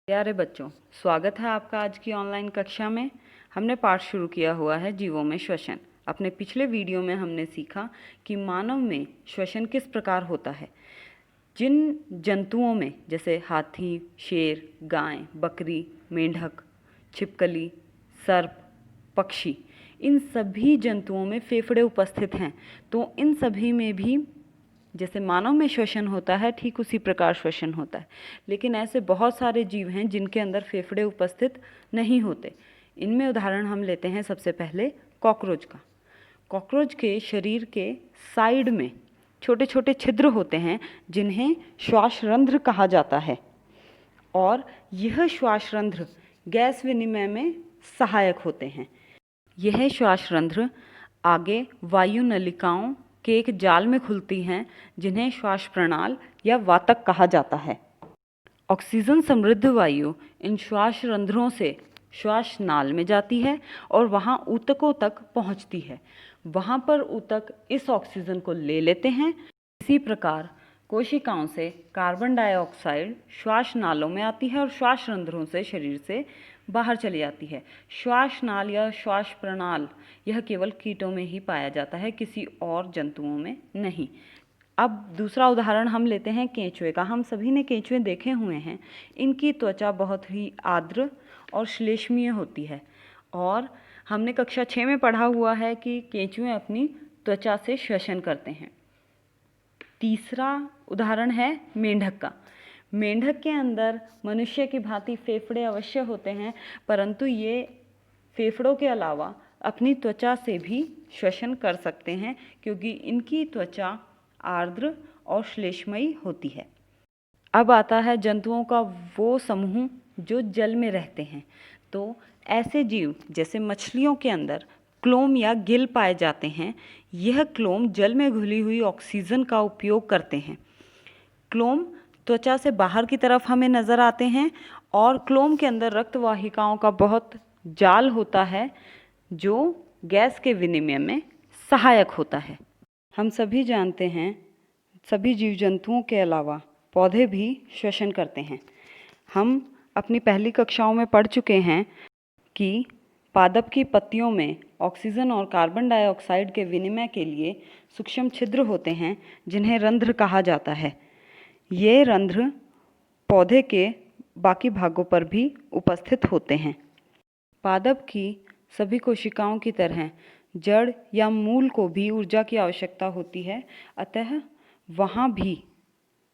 प्यारे बच्चों, स्वागत है आपका आज की ऑनलाइन कक्षा में। हमने पाठ शुरू किया हुआ है जीवों में श्वसन। अपने पिछले वीडियो में हमने सीखा कि मानव में श्वसन किस प्रकार होता है। जिन जंतुओं में जैसे हाथी, शेर, गाय, बकरी, मेंढक, छिपकली, सर्प, पक्षी, इन सभी जंतुओं में फेफड़े उपस्थित हैं। तो इन सभी में भी जैसे मानव में श्वसन होता है, ठीक उसी प्रकार श्वसन होता है। लेकिन ऐसे बहुत सारे जीव हैं जिनके अंदर फेफड़े उपस्थित नहीं होते। इनमें उदाहरण हम लेते हैं सबसे पहले कॉकरोच का। कॉकरोच के शरीर के साइड में छोटे छोटे छिद्र होते हैं जिन्हें श्वासरंध्र कहा जाता है, और यह श्वासरंध्र गैस विनिमय में सहायक होते हैं। यह श्वासरंध्र आगे वायु नलिकाओं के एक जाल में खुलती हैं जिन्हें श्वास प्रणाल या वातक कहा जाता है। ऑक्सीजन समृद्ध वायु इन श्वास रंध्रों से श्वास नाल में जाती है और वहाँ ऊतकों तक पहुँचती है। वहाँ पर ऊतक इस ऑक्सीजन को ले लेते हैं। इसी प्रकार कोशिकाओं से कार्बन डाइऑक्साइड श्वास नालों में आती है और श्वास रंध्रों से शरीर से बाहर चली जाती है। श्वास नाल या श्वास प्रणाल यह केवल कीटों में ही पाया जाता है, किसी और जंतुओं में नहीं। अब दूसरा उदाहरण हम लेते हैं केंचुए का। हम सभी ने केंचुए देखे हुए हैं। इनकी त्वचा बहुत ही आर्द्र और श्लेष्मीय होती है, और हमने कक्षा 6 में पढ़ा हुआ है कि केंचुए अपनी त्वचा से श्वसन करते हैं। तीसरा उदाहरण है मेंढक का। मेंढक के अंदर मनुष्य की भांति फेफड़े अवश्य होते हैं, परंतु ये फेफड़ों के अलावा अपनी त्वचा से भी श्वसन कर सकते हैं, क्योंकि इनकी त्वचा आर्द्र और श्लेष्मयी होती है। अब आता है जंतुओं का वो समूह जो जल में रहते हैं। तो ऐसे जीव जैसे मछलियों के अंदर क्लोम या गिल पाए जाते हैं। यह क्लोम जल में घुली हुई ऑक्सीजन का उपयोग करते हैं। क्लोम त्वचा से बाहर की तरफ हमें नज़र आते हैं, और क्लोम के अंदर रक्त वाहिकाओं का बहुत जाल होता है जो गैस के विनिमय में सहायक होता है। हम सभी जानते हैं सभी जीव जंतुओं के अलावा पौधे भी श्वसन करते हैं। हम अपनी पहली कक्षाओं में पढ़ चुके हैं कि पादप की पत्तियों में ऑक्सीजन और कार्बन डाइऑक्साइड के विनिमय के लिए सूक्ष्म छिद्र होते हैं जिन्हें रंध्र कहा जाता है। ये रंध्र पौधे के बाकी भागों पर भी उपस्थित होते हैं। पादप की सभी कोशिकाओं की तरह जड़ या मूल को भी ऊर्जा की आवश्यकता होती है, अतः वहाँ भी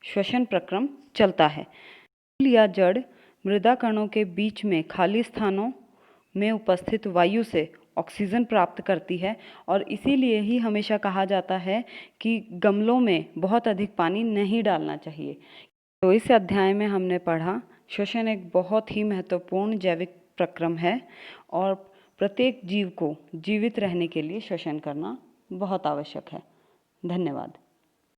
श्वसन प्रक्रम चलता है। मूल या जड़ मृदा कणों के बीच में खाली स्थानों में उपस्थित वायु से ऑक्सीजन प्राप्त करती है, और इसीलिए ही हमेशा कहा जाता है कि गमलों में बहुत अधिक पानी नहीं डालना चाहिए। तो इस अध्याय में हमने पढ़ा श्वसन एक बहुत ही महत्वपूर्ण जैविक प्रक्रम है, और प्रत्येक जीव को जीवित रहने के लिए श्वसन करना बहुत आवश्यक है। धन्यवाद।